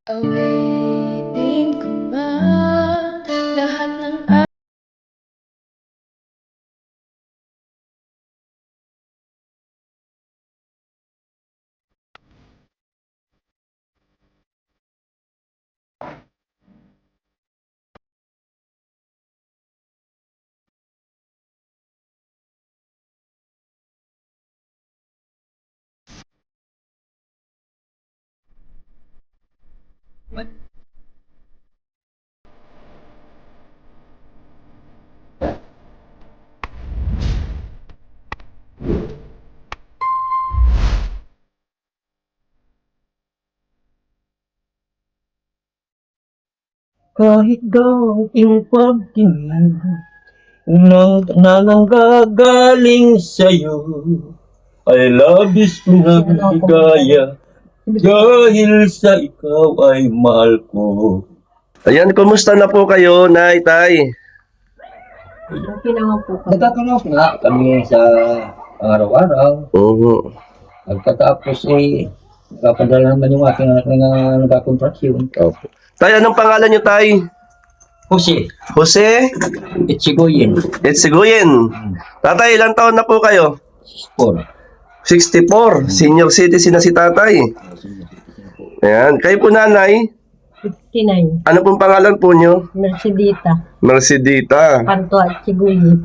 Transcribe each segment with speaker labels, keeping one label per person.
Speaker 1: Awitin ko ba lahat ng
Speaker 2: Kahit daw aking pagtingin na nanggagaling sa'yo ay labis kong nagligaya dahil sa ikaw ay mahal ko.
Speaker 3: Ayan, kumusta na po kayo, Nay, Tay?
Speaker 1: Okay naman po kami.
Speaker 2: Nagkakaroon nga kami sa araw-araw.
Speaker 3: Oo.
Speaker 2: Pagkatapos nagpapadala naman yung aking anak na nagkakontraksyon.
Speaker 3: Opo. Tay, anong pangalan niyo, Tay?
Speaker 2: Jose,
Speaker 3: Jose
Speaker 2: Ichigoyen,
Speaker 3: Etsiguyen. Tatay, ilang taon na po kayo?
Speaker 2: Sport.
Speaker 3: 64. Senior citizen na si tatay. Ayan. Kayo po, Nanay?
Speaker 1: 59.
Speaker 3: Ano pong pangalan po niyo?
Speaker 1: Mercedita.
Speaker 3: Mercedita.
Speaker 1: Panto at Siguyin.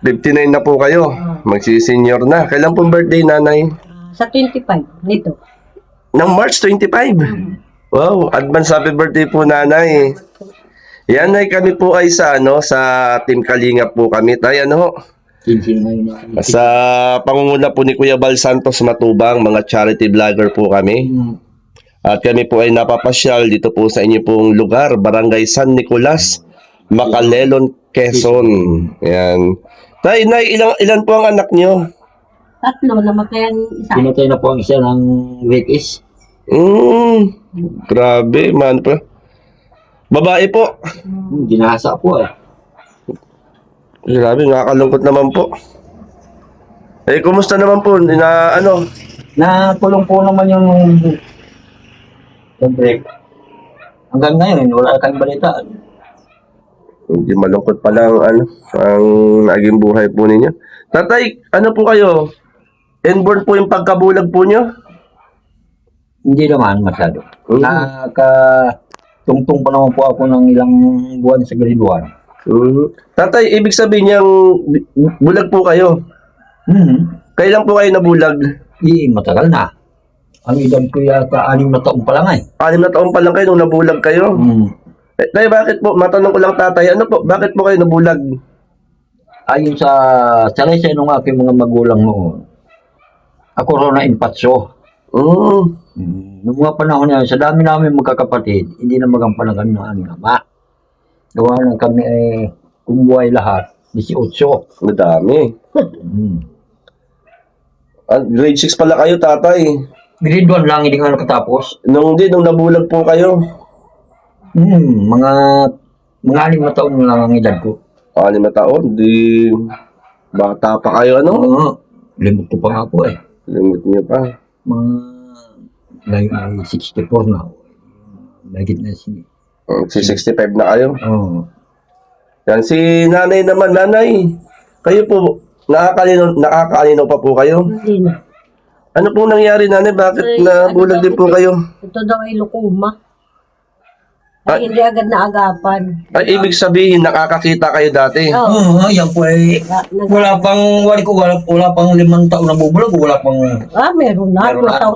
Speaker 3: 59 na po kayo. Magsisenior na. Kailan pong birthday, Nanay?
Speaker 1: Sa 25, nito.
Speaker 3: Ng March 25. Wow, advance happy birthday po, Nanay. Yan, Nay, kami po ay sa Team Kalingap po kami. Tay,
Speaker 2: Kinsin ngayon na.
Speaker 3: sa pangunguna po ni Kuya Bal Santos Matubang, mga charity vlogger po kami. At kami po ay napapasyal dito po sa inyo pong lugar, Barangay San Nicolas, Macalelon, Quezon. Yan. Tay, Nay, ilan po ang anak nyo?
Speaker 1: 3, namatayan isa.
Speaker 2: Pinatay na po ang isa ng Wekis.
Speaker 3: Grabe, man pa. Babae po.
Speaker 2: Ginasa po eh.
Speaker 3: Grabe, nakakalungkot naman po. Eh, kumusta naman po?
Speaker 2: Nakulong po naman yung break. Hanggang ngayon, wala kang balita.
Speaker 3: Hindi malungkot pala ang naging buhay po ninyo. Tatay, ano po kayo? Inborn po yung pagkabulag po nyo?
Speaker 2: Hindi naman masyado.
Speaker 3: Mhm.
Speaker 2: Tungtong pa naman po ako ng ilang buwan sa grade 1.
Speaker 3: Tatay, ibig sabihin niyang bulag po kayo. Kailan po kayo nabulag?
Speaker 2: Matagal na. Ang edad ko yata 6 na taon pa lang eh.
Speaker 3: 6 na taon pa lang kayo nung nabulag kayo. Eh, tay, bakit po? Matanong ko lang, tatay, bakit po kayo nabulag?
Speaker 2: Ayon sa salaysay ng aking mga magulang noon, ako raw na impatso. Noong mga panahon na yun, sa dami namin magkakapatid, hindi na magampanan kami ng aming ama. Gawa na kami ay kumubuhay lahat, 18.
Speaker 3: Madami.
Speaker 2: Mm.
Speaker 3: Grade 6 pala kayo, tatay.
Speaker 2: Grade 1 lang, hindi nga nakatapos.
Speaker 3: Nung nabulag po kayo.
Speaker 2: Mga 6 na taon lang ang edad ko.
Speaker 3: 6 na taon, di bata pa kayo,
Speaker 2: Oo, limot ko pa nga po eh.
Speaker 3: Limit niyo pa.
Speaker 2: Ngayon ay 64 na. Lagit na si...
Speaker 3: Si 65 na kayo.
Speaker 2: Oo.
Speaker 3: Yan, si nanay naman. Nanay, kayo po, nakakaalinaw pa po kayo?
Speaker 1: Hindi na.
Speaker 3: Ano pong nangyari, nanay? Bakit nabulag din po kayo?
Speaker 1: Ito daw ay lukuma.
Speaker 3: Ay.
Speaker 1: Ay, hindi agad naagapan.
Speaker 3: Ay, ibig sabihin, nakakakita kayo dati.
Speaker 1: Oh.
Speaker 2: Yan po eh. Wala pang, wala pang 5 taon na bubulag, wala pang...
Speaker 1: Meron na.
Speaker 2: Meron na.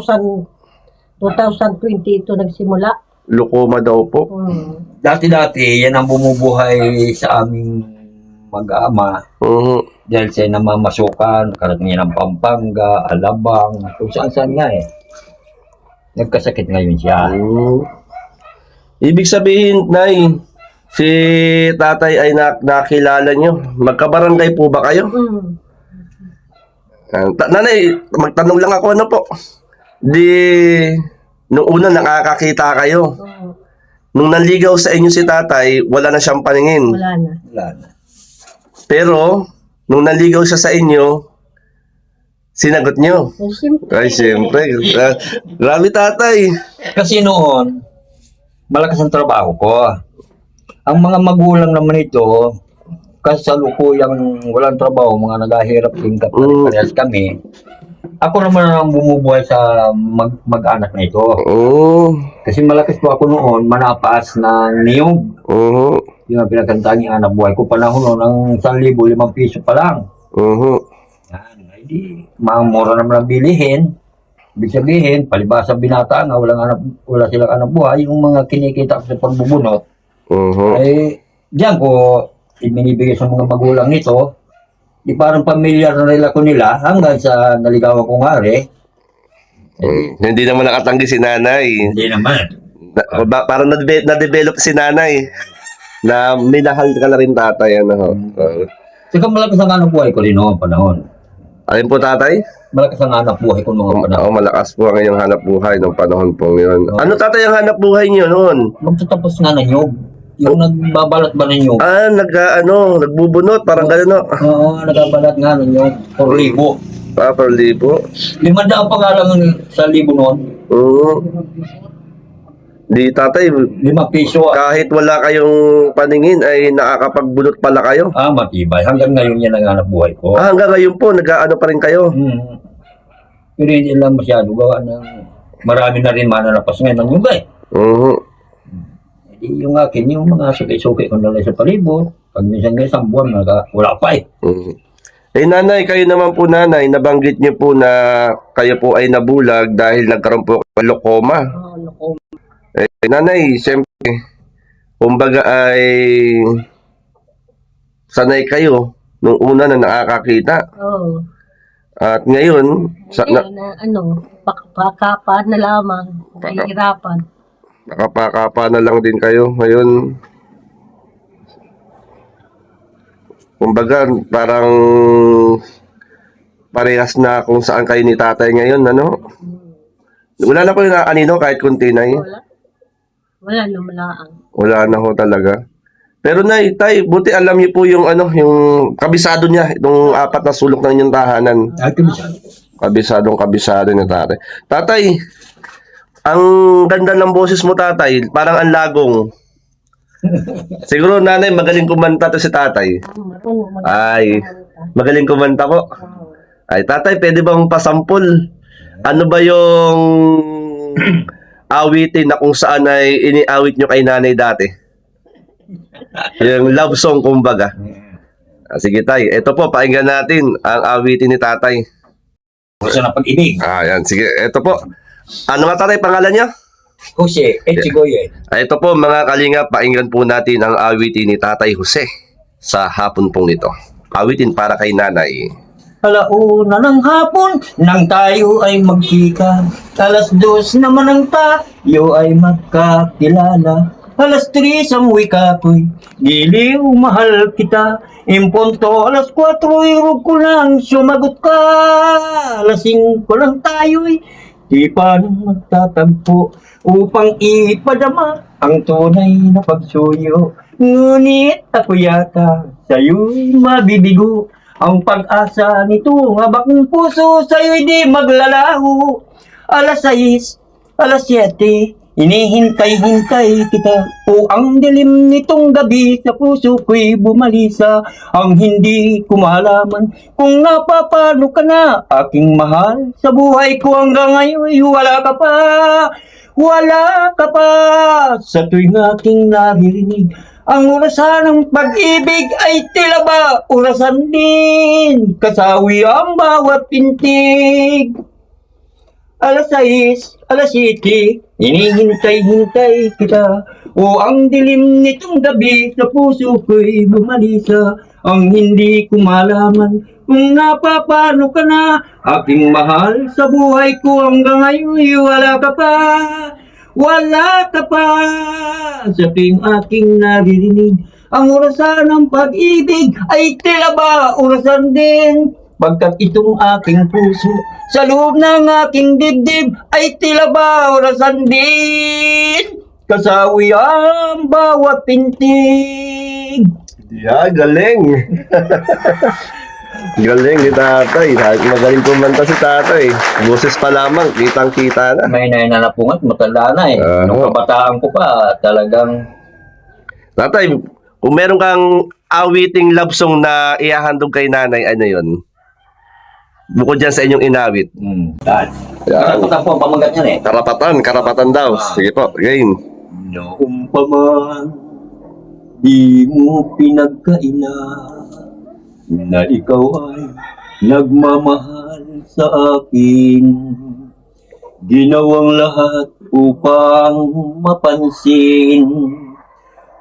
Speaker 1: 2020 ito nagsimula.
Speaker 3: Lukoma daw po.
Speaker 2: Dati-dati, yan ang bumubuhay sa aming mag-ama. Dahil siya namamasukan, nakarating niya ng Pampanga, Alabang, kung saan-saan nga eh. Nagkasakit ngayon siya.
Speaker 3: Ibig sabihin, Nay, si tatay ay nakilala nyo. Magkabarangay po ba kayo? Nanay, magtanong lang ako, po? Nung una nakakakita kayo. Nung nanligaw sa inyo si tatay, wala na siyang paningin.
Speaker 1: Wala na.
Speaker 2: Wala na.
Speaker 3: Pero, nung nanligaw siya sa inyo, sinagot nyo.
Speaker 1: Siyempre.
Speaker 3: Ay, siyempre. Grabe, tatay.
Speaker 2: Kasi noon, malakas ang trabaho ko. Ang mga magulang naman ito, kasalukuyang walang trabaho, mga naghahirap din parehas kami. Ako naman ang bumubuhay sa mag-anak na ito.
Speaker 3: Oo.
Speaker 2: Kasi malakas po ako noon, manapas ng niyog.
Speaker 3: Oo.
Speaker 2: Yung ang pinagkantanging anak buhay ko, panahon noon, ang 1,000, 5 piso pa lang.
Speaker 3: Oo.
Speaker 2: Yan, hindi, mura naman ang bilihin. Ibig sabihin, palibasa binata nga, wala silang anak buhay, yung mga kinikita ko sa pagbubunot,
Speaker 3: Oo.
Speaker 2: ay diyan ko ibinibigay sa mga magulang nito. Di parang pamilyar na nila ko nila hanggang sa naligawan ko nga rin.
Speaker 3: Hindi naman nakatanggi si nanay.
Speaker 2: Hindi naman.
Speaker 3: Parang na-develop si nanay na minahal ka na rin tatay. Ano, ho.
Speaker 2: Saka malakas ang anak buhay ko rin noong panahon.
Speaker 3: Alin po tatay?
Speaker 2: Malakas ang anak buhay ko noong panahon.
Speaker 3: Oo, malakas po ang iyong hanap buhay ng panahon po yun. Ano tatay ang hanap buhay niyo noon?
Speaker 2: Magtatapos nga ng nyog. Yung nagbabalat ba ng nyog?
Speaker 3: Nagbubunot, parang gano'n, no?
Speaker 2: Oo, nagbabalat nga ng nyog. 4,000.
Speaker 3: Per libo.
Speaker 2: 500 pa nga lang sa libo noon.
Speaker 3: Oo. Di tatay,
Speaker 2: 5 piso.
Speaker 3: kahit wala kayong paningin ay nakakapagbunot pala kayo.
Speaker 2: Matibay. Hanggang ngayon yan ang hanap buhay ko.
Speaker 3: Hanggang ngayon po, nag-aano pa rin kayo.
Speaker 2: Pero hindi lang masyado gawa ng marami na rin mananapas ngayon ng nyug eh.
Speaker 3: Oo.
Speaker 2: Yung akin, yung mga suki-suki ko nalang sa palibot, pag minsan nga isang buwan, wala pa eh.
Speaker 3: Eh nanay, kayo naman po nanay, nabanggit niyo po na kayo po ay nabulag dahil nagkaroon po ng lokoma. Eh nanay, siyempre, kumbaga ay sanay kayo nung una na nakakakita.
Speaker 4: Oo.
Speaker 3: At ngayon,
Speaker 4: Pakapa na lamang, kahirapan.
Speaker 3: nakapakapa na lang din kayo. Ngayon, kumbaga, parang parehas na kung saan kayo ni tatay ngayon, ano? Wala na po yung anino kahit kunti na yun.
Speaker 4: Wala na malaang.
Speaker 3: Wala na ho talaga. Pero nay, tay, buti alam niyo po yung yung kabisado niya, itong 4 na sulok ng inyong tahanan. Kabisado ni tatay. Tatay, ang ganda ng boses mo tatay, parang ang lagong. Siguro nanay, magaling kumanta to si tatay. Ay, magaling kumanta po. Ay, tatay, pwede bang pasampol? Ano ba yung awitin na kung saan ay iniawit nyo kay nanay dati? Yung love song, kumbaga. Sige tay, ito po, pakinggan natin ang awitin ni tatay.
Speaker 2: Gusto na pag-ibig.
Speaker 3: Yan, sige, ito po. Ano nga tatay, pangalan niya?
Speaker 2: Jose, Echigoye.
Speaker 3: Ito po mga kalinga, pakinggan po natin ang awitin ni Tatay Jose sa hapon pong ito. Awitin para kay nanay.
Speaker 2: Alauna ng hapon nang tayo ay magkika. 2:00 naman ang tayo ay magkakilala. 3:00 ang wika ko'y giliw mahal kita. Impunto 4:00 irog ko lang sumagot ka. 5:00 lang tayo'y di pa magtatagpo upang ipadama ang tunay na pagsuyo. Ngunit ako yata sa'yo'y mabibigo. Ang pag-asa nito habang puso sa'yo'y di maglalaho. 6:00, 7:00, hinihintay-hintay kita. O ang dilim nitong gabi sa puso ko'y bumalisa. Ang hindi ko malaman kung napapano ka na aking mahal. Sa buhay ko hanggang ngayon wala ka pa. Wala ka pa. Sa tuwing aking naririnig ang orasan ng pag-ibig ay tila ba orasan din. Kasawi ang bawat pintig. 6:00, 7:00, hinihintay-hintay kita. O ang dilim nitong gabi sa puso ko'y bumalisa. Ang hindi ko malaman kung napapano ka na aking mahal. Sa buhay ko hanggang ngayon wala ka pa. Wala ka pa. Sa tuwing aking naririnig ang orasan ng pag-ibig ay tila ba orasan din. Pagkat itong aking puso sa loob ng aking dibdib ay tila ba orasan din. Kasawi ang bawat pintig.
Speaker 3: Yeah, galing. Galing ni tatay. Magaling kumanta si tatay. Boses pa lamang, kitang-kita na.
Speaker 2: May nainanapungat, matanda na eh. Nung kabataan ko pa, talagang
Speaker 3: Tatay, kung meron kang awiting love song na ihahandog kay nanay, ano yun? Bukod dyan sa inyong inawit.
Speaker 2: dahil. Karapatan po ang pamagat yan eh.
Speaker 3: Karapatan daw. Sige po, game.
Speaker 2: Noong pa man, di mo pinagkaina na ikaw ay nagmamahal sa akin. Ginawang lahat upang mapansin.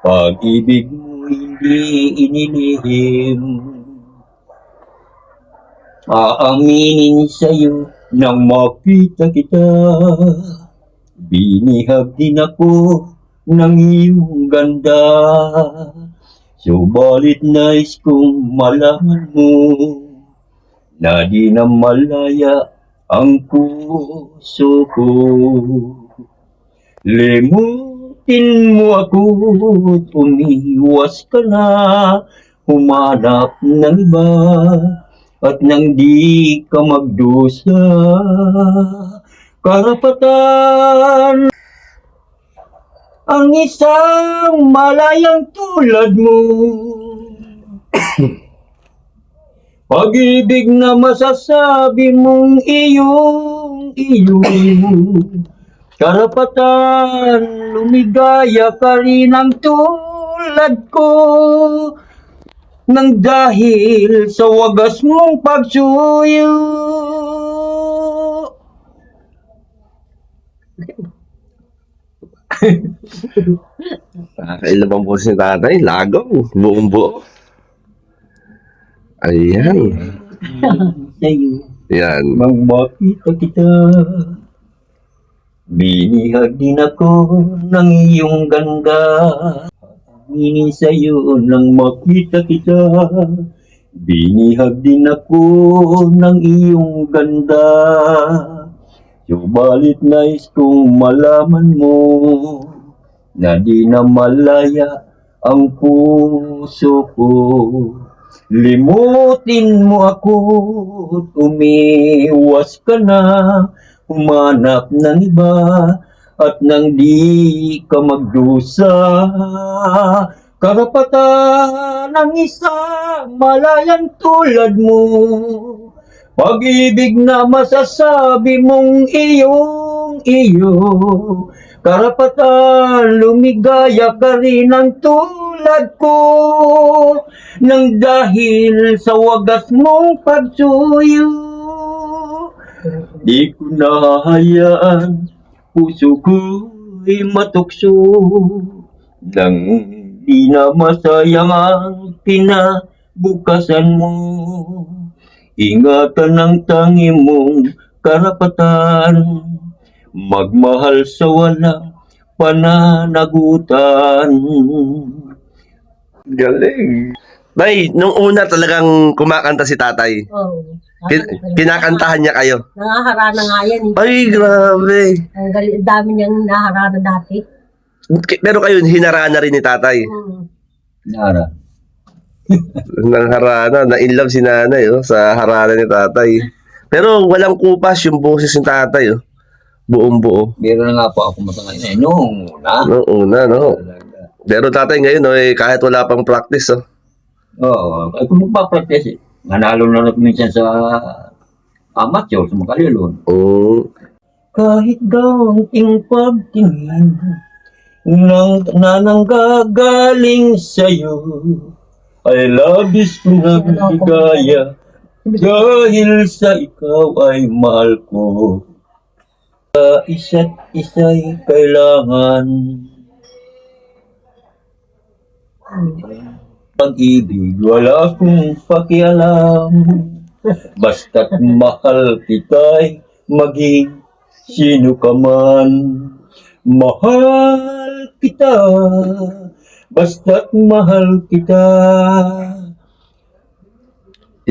Speaker 2: Pag-ibig mo hindi inilihim. Aaminin sa'yo nang makita kita. Binihag din ako ng iyong ganda. Subalit nais kong malaman mo na di na malaya ang puso ko. Limutin mo ako at umiwas ka na, humanap ng iba at nang di ka magdusa. Karapatan ang isang malayang tulad mo. Pag-ibig na masasabi mong iyo. Karapatan lumigaya ka rin ang tulad ko. Nang dahil sa wagas mong pagsuyo.
Speaker 3: Nakakailabang po si tatay. Lagaw. Buong buo. Ayan.
Speaker 2: Sa'yo.
Speaker 3: Yan.
Speaker 2: Nang makita kita, binihag din ako ng iyong ganda. Aminin sa'yo nang makita kita, binihag din ako ng iyong ganda. Subalit nais kong malaman mo na di na malaya ang puso ko. Limutin mo ako at umiwas ka na, humanap ng iba at nang di ka magdusa. Karapatan ng isang malayang tulad mo. Pag-ibig na masasabi mong iyo. Karapatan lumigaya ka rin ang tulad ko. Nang dahil sa wagas mong pagsuyo. Di ko nahahayaan, puso ko'y matukso. Nang di na masayang ang kinabukasan mo. Ingatan ang tangi mong karapatan, magmahal sa walang pananagutan.
Speaker 3: Galing. Nay, nung una talagang kumakanta si tatay.
Speaker 4: Oo.
Speaker 3: Kinakantahan niya kayo.
Speaker 4: Nangaharana nga yan eh.
Speaker 3: Ay, grabe.
Speaker 4: Ang dami niyang naharana dati.
Speaker 3: Pero kayo, hinarana rin ni tatay.
Speaker 2: Nara.
Speaker 3: Nang harana, na-inlove si nanay sa harana ni tatay. Pero walang kupas yung boses ni tatay. Buong buo.
Speaker 2: Meron na nga po ako matangay na noong una.
Speaker 3: Noong una, no? Pero tatay ngayon, kahit wala pang practice,
Speaker 2: Oo, ay kung magpa-practice, nanalo na minsan sa amateur, sa makalilon. Kahit daunting pagtingin nang nananggagaling sa'yo, ay labis kong nagligaya dahil sa ikaw ay mahal ko. Sa isa't isa'y kailangan pag-ibig, wala akong pakialam. Basta't mahal kita'y maging sino ka man. Mahal kita, basta't mahal kita.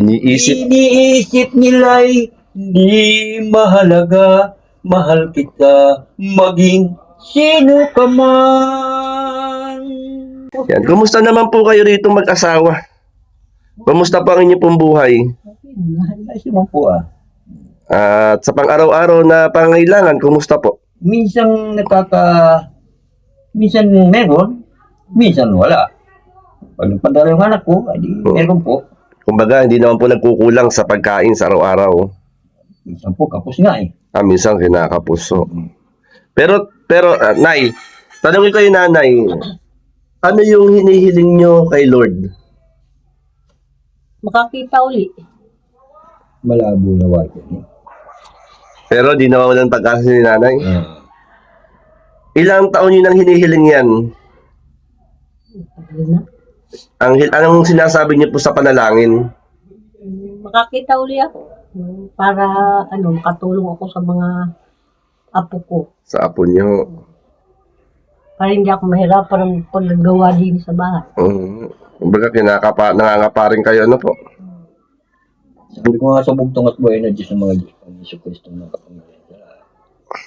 Speaker 2: Iniisip nila'y di mahalaga. Mahal kita, maging sino ka man.
Speaker 3: Yan. Kumusta naman po kayo rito mag-asawa? Kumusta po ang inyo pong buhay?
Speaker 2: Ayos naman po ah.
Speaker 3: At sa pang-araw-araw na pangailangan, kumusta po?
Speaker 2: Minsan minsan meron, minsan wala. Pag nagpadala yung anak ko, adi meron po.
Speaker 3: Kumbaga, hindi naman po nagkukulang sa pagkain sa araw-araw.
Speaker 2: Minsan po, kapos nga eh.
Speaker 3: Minsan kinakapuso. Pero, Nay, tanongin kayo nanay, ano yung hinihiling nyo kay Lord?
Speaker 4: Makakita uli.
Speaker 2: Malabo na wala eh.
Speaker 3: Pero di nawawalan pag-asa ni nanay. Ilang taon yun ang hinihiling yan?
Speaker 4: Tagal na.
Speaker 3: Anong sinasabi niyo po sa panalangin?
Speaker 4: Makakita uli ako. Para makatulong ako sa mga apo ko.
Speaker 3: Sa apo niyo?
Speaker 4: Para hindi ako mahirapan ng paggagawa din sa bahay.
Speaker 3: Kumbaga, nangangapa rin kayo, ano po?
Speaker 2: Sabi ko nga sa bugtong at buhay na Diyos ng mga Diyos, ang Iso Kristo ng kapangyarihan.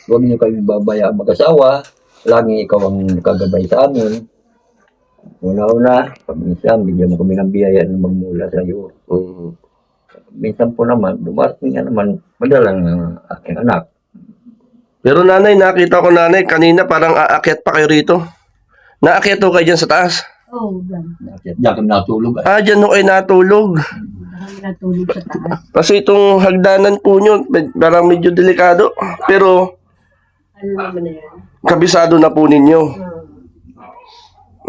Speaker 2: Huwag niyo kami babaya mag-asawa, lagi ikaw ang nakagabay sa amin. Una-una, pag minsan, bigyan mo kami ng biyaya na magmula sa iyo. Minsan po naman, dumating nga naman, madalang ang aking anak.
Speaker 3: Pero nanay, nakita ko nanay, kanina parang aakyat pa kayo rito. Naakyat ho kayo dyan sa taas?
Speaker 4: Oo, yan.
Speaker 2: Diyan kami natulog.
Speaker 3: Dyan ho kayo natulog.
Speaker 4: Marami natulog sa taas.
Speaker 3: Kasi itong hagdanan po nyo, parang medyo delikado. Pero,
Speaker 4: Ano naman na yan?
Speaker 3: kabisado na po ninyo.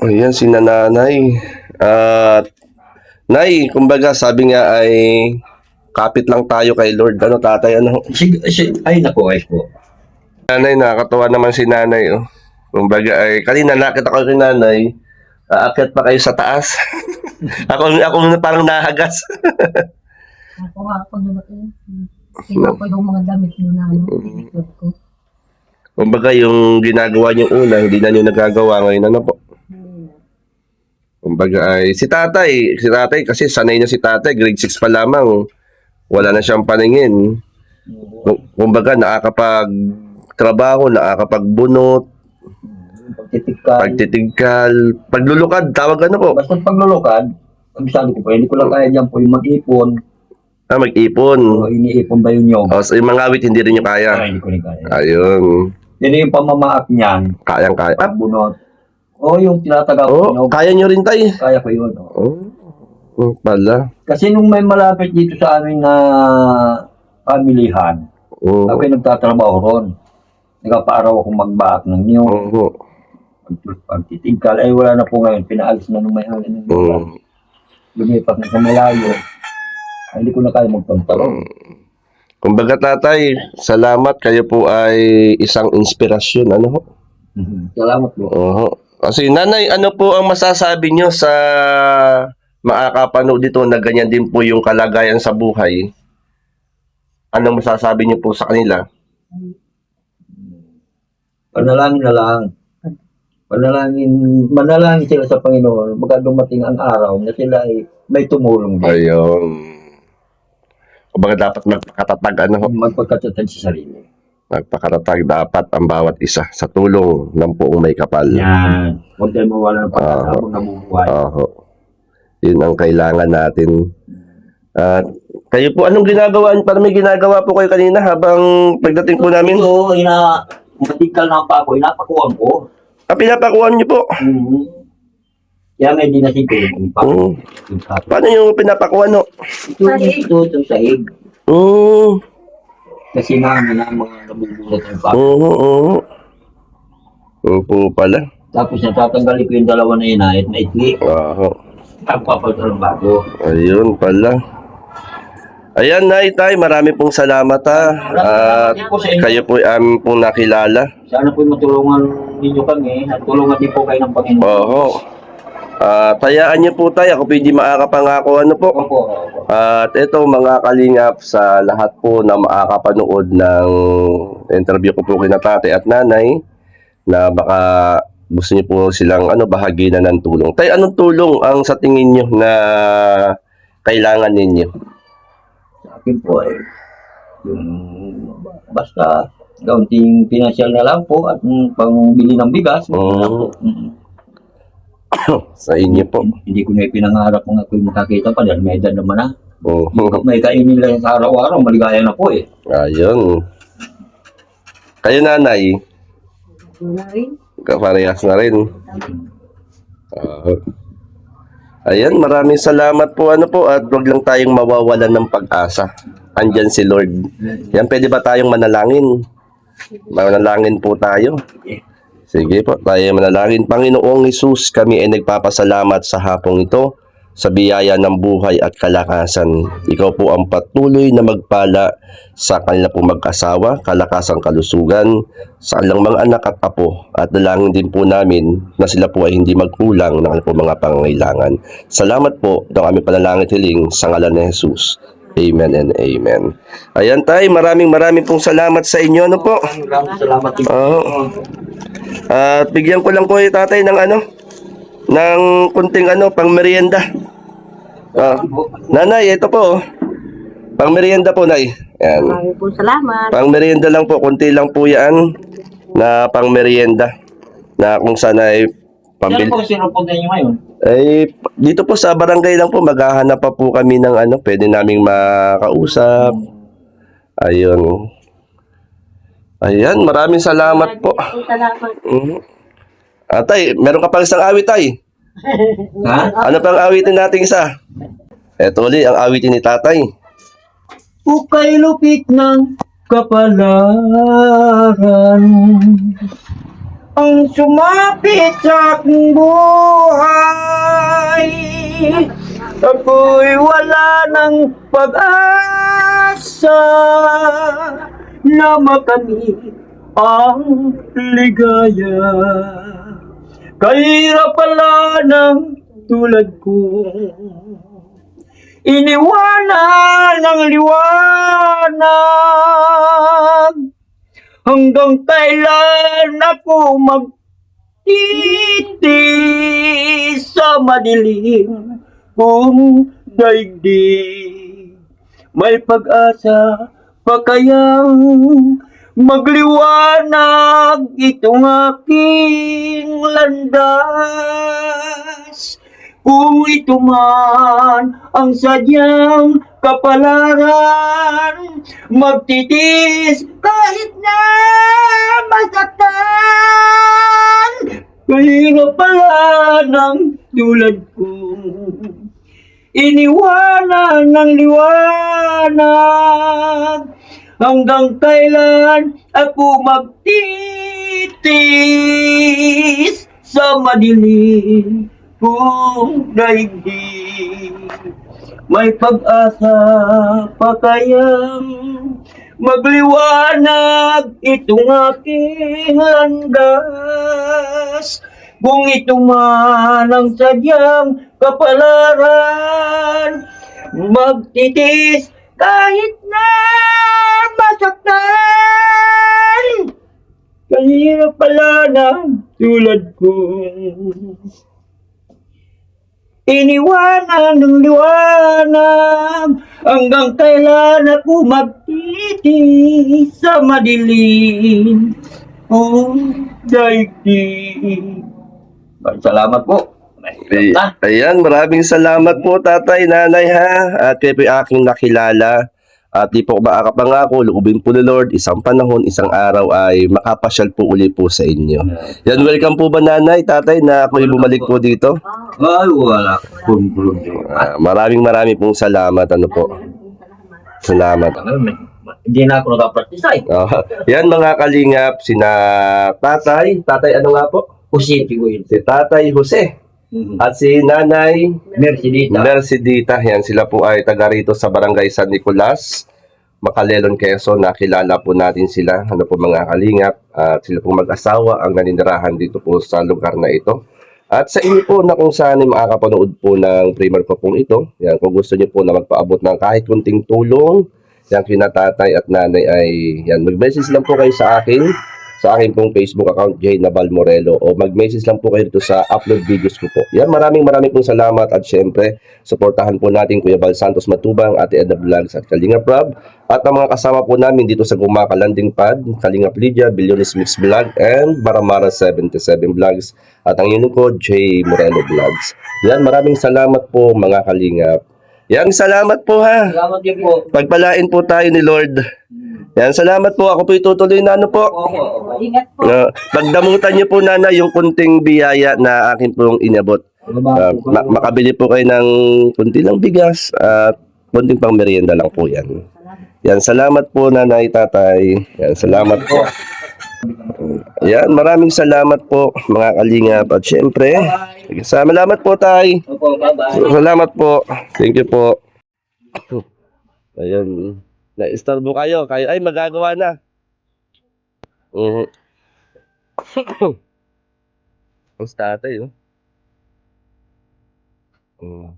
Speaker 3: Ayan, si nanay. At, Nay, kumbaga, sabi nga ay, kapit lang tayo kay Lord. Ano, tatay, ano?
Speaker 2: Ay, naku, ayos po.
Speaker 3: Nanay, nakakatawa naman si nanay, oh. Kumbaga ay, kanina nakita ko kay nanay, aakyat pa kayo sa taas. ako na parang nahagas.
Speaker 4: Ako doon. Tingnan ko yung mga damit doon na pinikot ko.
Speaker 3: Kumbaga yung ginagawa niyo una, hindi na niyo nagagawa ngayon, ano po? Kumbaga ay, si tatay kasi sanay na si tatay, grade 6 pa lamang, wala na siyang paningin. Kumbaga nakakapagtrabaho, nakakapagbunot, pagtitigkal, paglulukad, tawag ano po?
Speaker 2: Basta paglulukad, sabi ko po, hindi ko lang kaya dyan po yung mag-ipon.
Speaker 3: Mag-ipon.
Speaker 2: O, iniipon ba yung nyog?
Speaker 3: So yung mga awit hindi rin niyo kaya.
Speaker 2: Hindi ko rin kaya.
Speaker 3: Ayun.
Speaker 2: Yan yung pamamaak niyan.
Speaker 3: Kayang-kaya.
Speaker 2: Pagbunot. O, yung tinataga ko nyog.
Speaker 3: Kaya niyo rin tayo.
Speaker 2: Kaya ko yun. O.
Speaker 3: Pala.
Speaker 2: Kasi nung may malapit dito sa amin na pamilihan, ako ay nagtatrabaho ron. Nagpaaraw akong magbaak ng nyog. Pagtitigkal, ay wala na po ngayon. Pinaalis na nung may-ari ng nyog. Lumipat na sa malayo. Ay, hindi ko na kaya magpantalo.
Speaker 3: Kumbaga tatay, salamat. Kayo po ay isang inspirasyon. Ano ho?
Speaker 2: Salamat po.
Speaker 3: Kasi nanay, ano po ang masasabi nyo sa makakapanood dito na ganyan din po yung kalagayan sa buhay? Anong masasabi nyo po sa kanila?
Speaker 2: Panalangin na lang. Manalangin sila sa Panginoon. Baka dumating ang araw na sila ay may tumulong din.
Speaker 3: Ayun. Kumbaga dapat magpakatatag, ano ho?
Speaker 2: Magpagkatatag sa sarili.
Speaker 3: Magpakatatag dapat ang bawat isa sa tulong ng buong may kapal.
Speaker 2: Yan. Huwag tayo mawala ng pag-asa habang nabubuhay.
Speaker 3: Yun ang kailangan natin. At kayo po, anong ginagawa? Parang may ginagawa po kayo kanina habang pagdating po namin?
Speaker 2: Ito, matikal na pa ako, inapakuhan ko.
Speaker 3: Pinapakuhan niyo po?
Speaker 2: Kaya may dinasipin.
Speaker 3: Paano yung pinapakuhan, no?
Speaker 2: Ito sahig. Kasi namin na mga nabubulot ng pa.
Speaker 3: Po pala.
Speaker 2: Tapos natatanggalin ko yung dalawa na inahit na itli. Tapapatol ng bago.
Speaker 3: Ayun pala. Ayan, Nay, Tay, marami pong salamat ha. At kayo po ay pong nakilala.
Speaker 2: Sana po matulungan ninyo kami at tulungan din po kayo ng Panginoon.
Speaker 3: Tayaan niyo po tayo, ako pwede makakapangako ano po. At ito mga kalingap sa lahat po na makakapanood ng interview ko po kina tatay at nanay na baka gusto niyo po silang bahagi na ng tulong. Tay, anong tulong ang sa tingin niyo na kailangan ninyo?
Speaker 2: Sa akin po ay yung basta kaunting pinansyal na lang po at pangbili ng bigas.
Speaker 3: Sa inyo po.
Speaker 2: Hindi ko na pinangarap kung ako'y makakita pa dahil may edad naman na.
Speaker 3: Oo.
Speaker 2: May kainin lang sa araw-araw, maligaya na po eh.
Speaker 3: Ayun. Kayo nanay,
Speaker 4: Wala rin.
Speaker 3: kaparehas na rin. Ah. Ayan, maraming salamat po at wag lang tayong mawawalan ng pag-asa. Andyan si Lord. Yan, pwede ba tayong manalangin? Manalangin po tayo. Sige po, tayo manalangin. Panginoong Hesus, kami ay nagpapasalamat sa hapong ito sa biyaya ng buhay at kalakasan. Ikaw po ang patuloy na magpala sa kanila po mag-asawa, kalakasang kalusugan, sa kanilang mga anak at apo. At dalangin din po namin na sila po ay hindi magkulang ng po mga pangangailangan. Salamat po ng aming panalangin hiling sa ngalan ni Jesus. Amen and amen. Ayan tay, maraming pong salamat sa inyo. Ano po?
Speaker 2: Maraming salamat din.
Speaker 3: Oo. At bigyan ko lang po yung tatay ng kunting pang merienda. Nanay, ito po. Pang merienda po, nay. Yan.
Speaker 4: Maraming po salamat.
Speaker 3: Pang merienda lang po, kunti lang po yan na pang merienda na kung sana ay
Speaker 2: Saan
Speaker 3: pambili.
Speaker 2: po sinupunta niyo ngayon?
Speaker 3: Eh, dito po sa barangay lang po, maghahanap pa po kami ng pwede naming makausap. Ayun. Ayan, maraming salamat po.
Speaker 4: Maraming po salamat.
Speaker 3: Tay, meron ka pang isang awit, tay.
Speaker 2: Ha?
Speaker 3: Ano pang awitin natin isa? Eto ulit ang awitin ni tatay.
Speaker 2: Ukay lupit ng kapalaran ang sumapit sa aking buhay. Ako'y wala ng pag-asa na makamit ang ligaya. Kahirap pala ng tulad ko, iniwanan ng liwanag. Hanggang kailan ako magtitis sa madilim kung daigdig? May pag-asa pa kayang magliwanag itong aking landas? Kung ito man ang sadyang kapalaran, magtitis kahit na masaktan. Kahirap pala ng tulad ko, iniwanan ng liwanag. Hanggang kailan ako magtitis sa madilim kung daigdig? May pag-asa pa kayang magliwanag itong aking landas? Kung ito man ang sadyang kapalaran, magtitis kahit na masaktan. Kahirap pala ng tulad ko, iniwanan ng liwanag. Hanggang kailan ako magtitis sa madilim kung daigdig? Salamat po.
Speaker 3: Ayan, maraming salamat po tatay, nanay ha. At kayo po yung aking nakilala. At di po makakapangako, loobin po ni Lord, isang panahon, isang araw ay makapasyal po uli po sa inyo. Yan, welcome po ba nanay, tatay, na ako'y bumalik po dito?
Speaker 2: Ay, wala.
Speaker 3: Maraming pong salamat. Ano po? Salamat.
Speaker 2: Hindi na ako nakapractice ay.
Speaker 3: Yan mga kalingap, sina tatay. Tatay ano nga po?
Speaker 2: Kusiti ko yun.
Speaker 3: Si tatay Jose. At si nanay
Speaker 2: Mercedita.
Speaker 3: Mercedita. Yan, sila po ay taga rito sa barangay San Nicolas, Macalelon, Quezon. Nakilala po natin sila. Ano po mga kalingap. At sila po mag-asawa ang naninirahan dito po sa lugar na ito. At sa inyo po na kung saan ay makakapanood po ng primer ko pong ito. Yan, kung gusto niyo po na magpaabot ng kahit kunting tulong, yan kina tatay at nanay ay yan, mag-message lang po kayo sa akin. sa akin pong Facebook account, J. Nabal Morelo, o mag-message lang po kayo dito sa upload videos ko po. Yan, maraming pong salamat at syempre, suportahan po natin Kuya Bal Santos Matubang, Ate Edna Vlogs at Kalinga Prab at ang mga kasama po namin dito sa Gumaka Landing Pad, Kalinga Lydia, Bilyones Mix Vlog, and Baramara 77 Vlogs at ang inyong ko, J. Morelo Vlogs. Yan, maraming salamat po mga kalingap. Yan, salamat po ha.
Speaker 2: Salamat din po.
Speaker 3: Pagpalain po tayo ni Lord. Yan, salamat po. Ako po itutuloy na ano po.
Speaker 4: Ingat po.
Speaker 3: Pagdamutan niyo po nana yung kunting biyaya na akin pong inabot. Makabili po kayo ng kunti lang bigas at kunting pang merienda lang po yan. Yan, salamat po nanay, tatay. Yan, salamat po. Yan, maraming salamat po mga kalingap. At syempre, salamat po tay.
Speaker 2: Opo, bye-bye.
Speaker 3: Salamat po. Thank you po. Ayun. Na-istorbo kayo. Kayo ay magagawa na. Ang tatay, oh. Mm.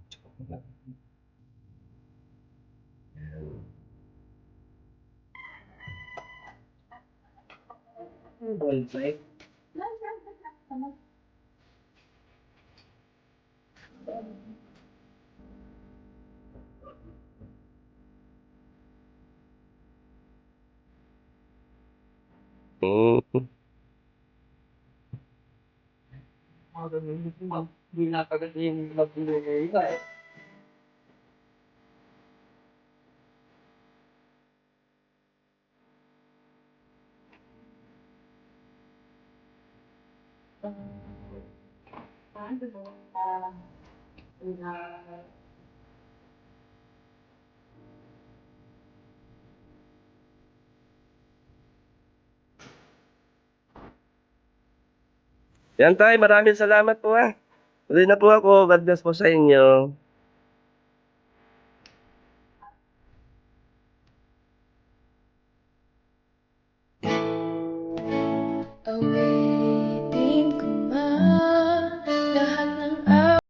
Speaker 3: Yan tay, maraming salamat po ha. Tuloy na po ako. God bless po sa inyo.
Speaker 1: Awitin ko man lahat ng araw.